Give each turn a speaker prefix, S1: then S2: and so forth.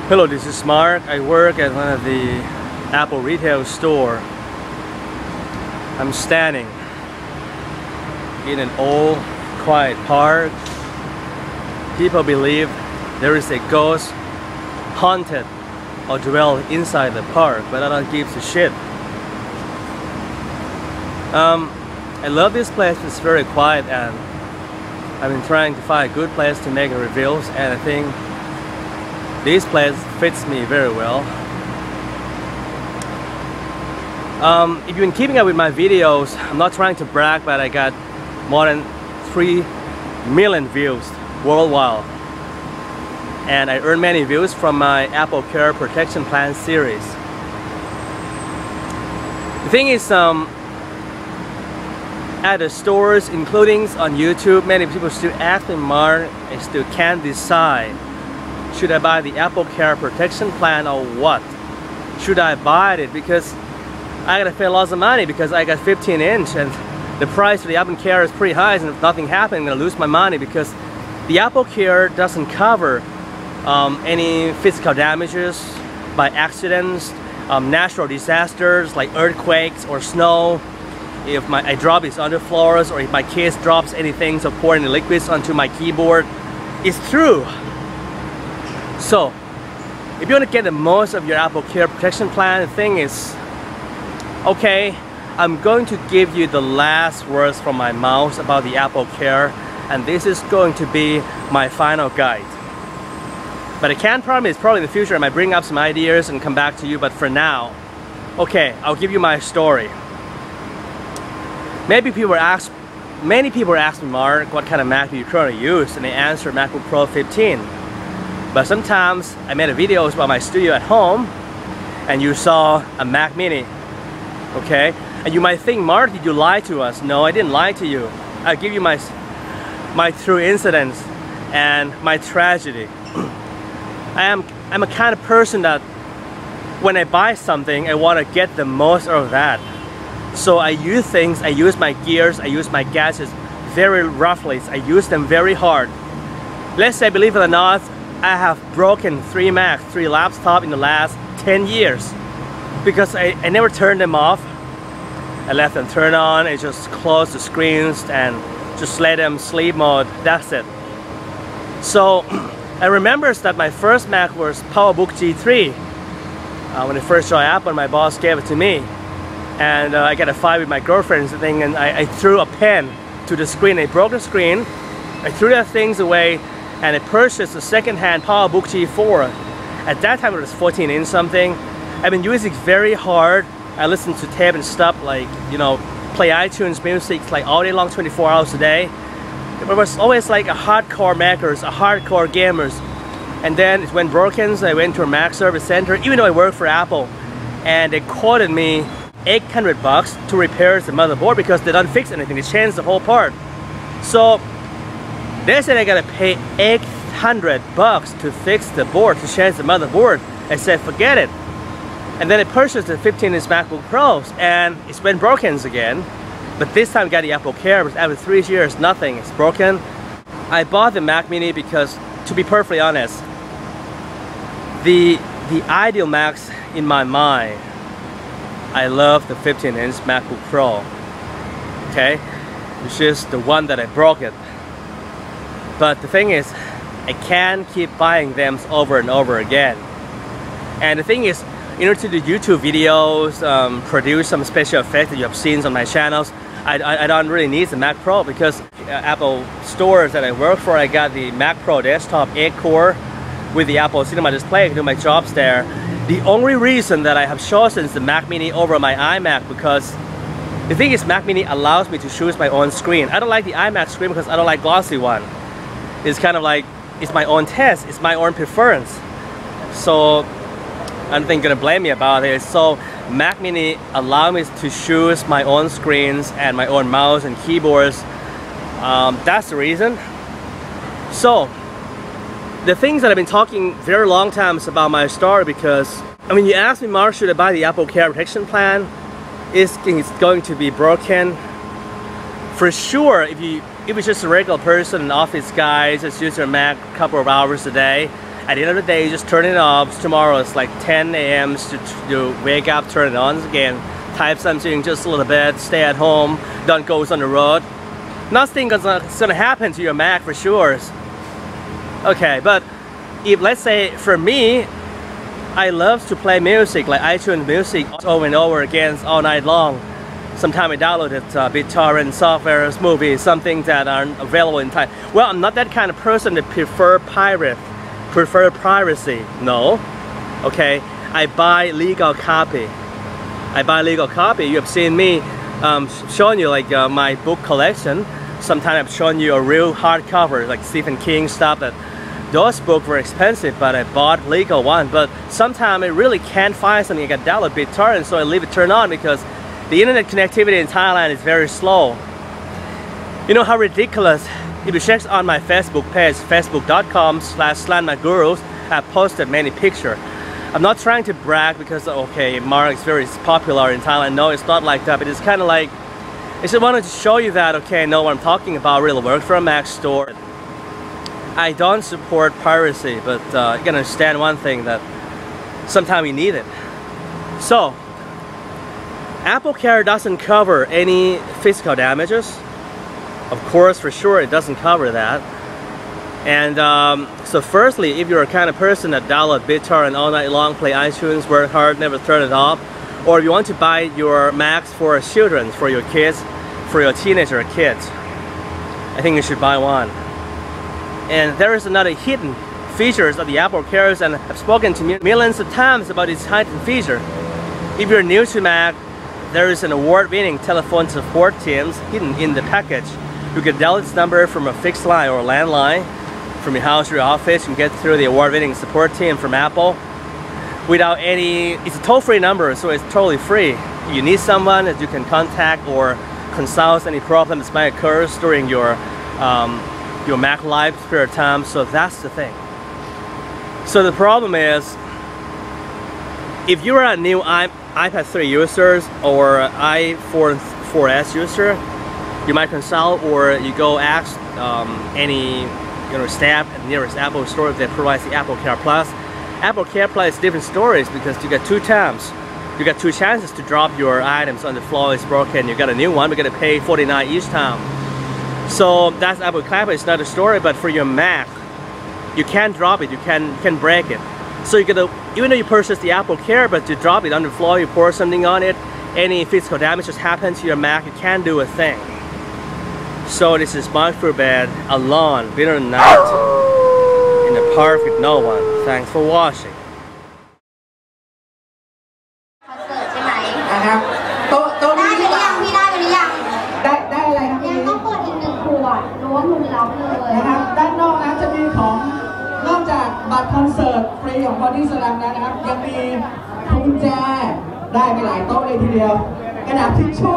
S1: Hello, this is Mark. I work at one of the Apple retail store. I'm standing in an old, quiet park. People believe there is a ghost haunted or dwell inside the park, but I don't give a shit. I love this place. It's very quiet, and I've been trying to find a good place to make reviews, and I think this place fits me very well. If you've been keeping up with my videos, I'm not trying to brag, but I got more than 3 million views worldwide. And I earned many views from my AppleCare protection plan series. The thing is, at the stores, including on YouTube, many people still ask me, Mark, I still can't decide. Should I buy the AppleCare protection plan or what? Should I buy it? Because I gotta pay lots of money because I got 15-inch and the price of the AppleCare is pretty high, and if nothing happens, I'm gonna lose my money because the AppleCare doesn't cover any physical damages by accidents, natural disasters like earthquakes or snow. If I drop these underfloors, or if my case drops anything, so pouring the liquids onto my keyboard, it's true. So, if you want to get the most of your AppleCare protection plan, the thing is, okay, I'm going to give you the last words from my mouth about the AppleCare, and this is going to be my final guide. But I can't promise, probably in the future I might bring up some ideas and come back to you, but for now, okay, I'll give you my story. Many people ask me, Mark, what kind of Mac do you currently use? And I answer MacBook Pro 15. But sometimes I made videos about my studio at home, and you saw a Mac Mini, okay? And you might think, Mark, did you lie to us? No, I didn't lie to you. I'll give you my true incidents and my tragedy. I'm a kind of person that when I buy something, I want to get the most out of that. So I use things, I use my gears, I use my gadgets very roughly. I use them very hard. Let's say, believe it or not, I have broken 3 Macs, 3 laptops in the last 10 years because I never turned them off. I left them turned on, I just closed the screens and just let them sleep mode, that's it. So I remember that my first Mac was PowerBook G3. When I first joined Apple, my boss gave it to me. And I got a fight with my girlfriend thing, and I threw a pen to the screen. I broke the screen. I threw that things away, and I purchased a second-hand PowerBook G4. At that time it was 14-inch something. I've been using it very hard. I listen to tape and stuff, like, you know, play iTunes music like all day long, 24 hours a day. It was always like a hardcore Mackers, a hardcore gamers. And then it went broken, so I went to a Mac service center, even though I work for Apple, and they quoted me $800 to repair the motherboard because they don't fix anything, they changed the whole part. So they said I gotta pay $800 to fix the board, to change the motherboard. I said forget it. And then I purchased the 15-inch MacBook Pros, and it's been broken again. But this time I got the AppleCare, but after 3 years nothing is broken. I bought the Mac Mini because, to be perfectly honest, the ideal Macs in my mind, I love the 15-inch MacBook Pro, okay? Which is the one that I broke it. But the thing is, I can't keep buying them over and over again. And the thing is, in order to do YouTube videos, produce some special effects that you have seen on my channels, I don't really need the Mac Pro because Apple stores that I work for, I got the Mac Pro desktop 8-core with the Apple Cinema display. I can do my jobs there. The only reason that I have chosen the Mac Mini over my iMac, because the thing is, Mac Mini allows me to choose my own screen. I don't like the iMac screen because I don't like glossy one. It's kind of like, it's my own taste, it's my own preference. So I don't think you're gonna blame me about it. So Mac Mini allows me to choose my own screens and my own mouse and keyboards. That's the reason. So the things that I've been talking very long time about my story, because I mean, you asked me, Mark, should I buy the AppleCare protection plan? It's going to be broken. For sure, if it's just a regular person, an office guy, just use your Mac a couple of hours a day, At the end of the day, you just turn it off. Tomorrow it's like 10 a.m. to wake up, turn it on again, type something just a little bit, stay at home, don't go on the road. Nothing is gonna happen to your Mac for sure. Okay, but if let's say for me, I love to play music, like iTunes music over and over again all night long. Sometimes I downloaded BitTorrent software, movies, something that aren't available in time. Well, I'm not that kind of person that prefer piracy. No. Okay, I buy legal copy. You have seen me showing you like my book collection. Sometimes I've shown you a real hardcover, like Stephen King stuff. That those books were expensive, but I bought legal one. But sometimes I really can't find something. I can download BitTorrent, so I leave it turned on because the internet connectivity in Thailand is very slow. You know how ridiculous? If you check on my Facebook page, facebook.com/slanmagurus, I've posted many pictures. I'm not trying to brag because, okay, Mark is very popular in Thailand. No, it's not like that, but it's kind of like, I just wanted to show you that, okay, I know what I'm talking about, really work for a Mac store. I don't support piracy, but you can understand one thing, that sometimes you need it. So, AppleCare doesn't cover any physical damages. Of course, for sure, it doesn't cover that. And so firstly, if you're a kind of person that download BitTorrent all night long, play iTunes, work hard, never turn it off, or if you want to buy your Macs for children, for your kids, for your teenager kids, I think you should buy one. And there is another hidden features of the AppleCare, and I've spoken to millions of times about this hidden feature. If you're new to Mac, there is an award-winning telephone support team hidden in the package. You can dial its number from a fixed line or landline from your house or your office. You can get through the award-winning support team from Apple without any. It's a toll-free number, so it's totally free. If you need someone that you can contact or consult any problems that might occur during your Mac life spare time. So that's the thing. So the problem is, if you're a new iPad 3 user or iPhone 4S user, you might consult or you go ask any staff at the nearest Apple store that provides the AppleCare Plus. AppleCare Plus is different stories because you get two times. You got two chances to drop your items on the floor. It's broken. You got a new one. We're gonna pay $49 each time. So that's AppleCare. It's not a story, but for your Mac, you can't drop it. You can break it. So you gotta, even though you purchase the AppleCare, but you drop it on the floor, you pour something on it, any physical damage just happens to your Mac, you can't do a thing. So this is Mark for bed, alone, bitter night, in the park with no one. Thanks for watching.
S2: นะครับโต๊ะนี้ดีกว่าพี่ได้หรือยังได้อะไรครับพี่ต้องเปิดอีก1 ขวดล้วงมือเราเลยนะครับด้านนอกนะจะมีของนอกจากบัตรคอนเสิร์ตฟรีของบอดี้สแลมแล้วนะครับยังมีพวงกุญแจได้ไปหลายโต๊ะเลยทีเดียวกระดาษทิชชู่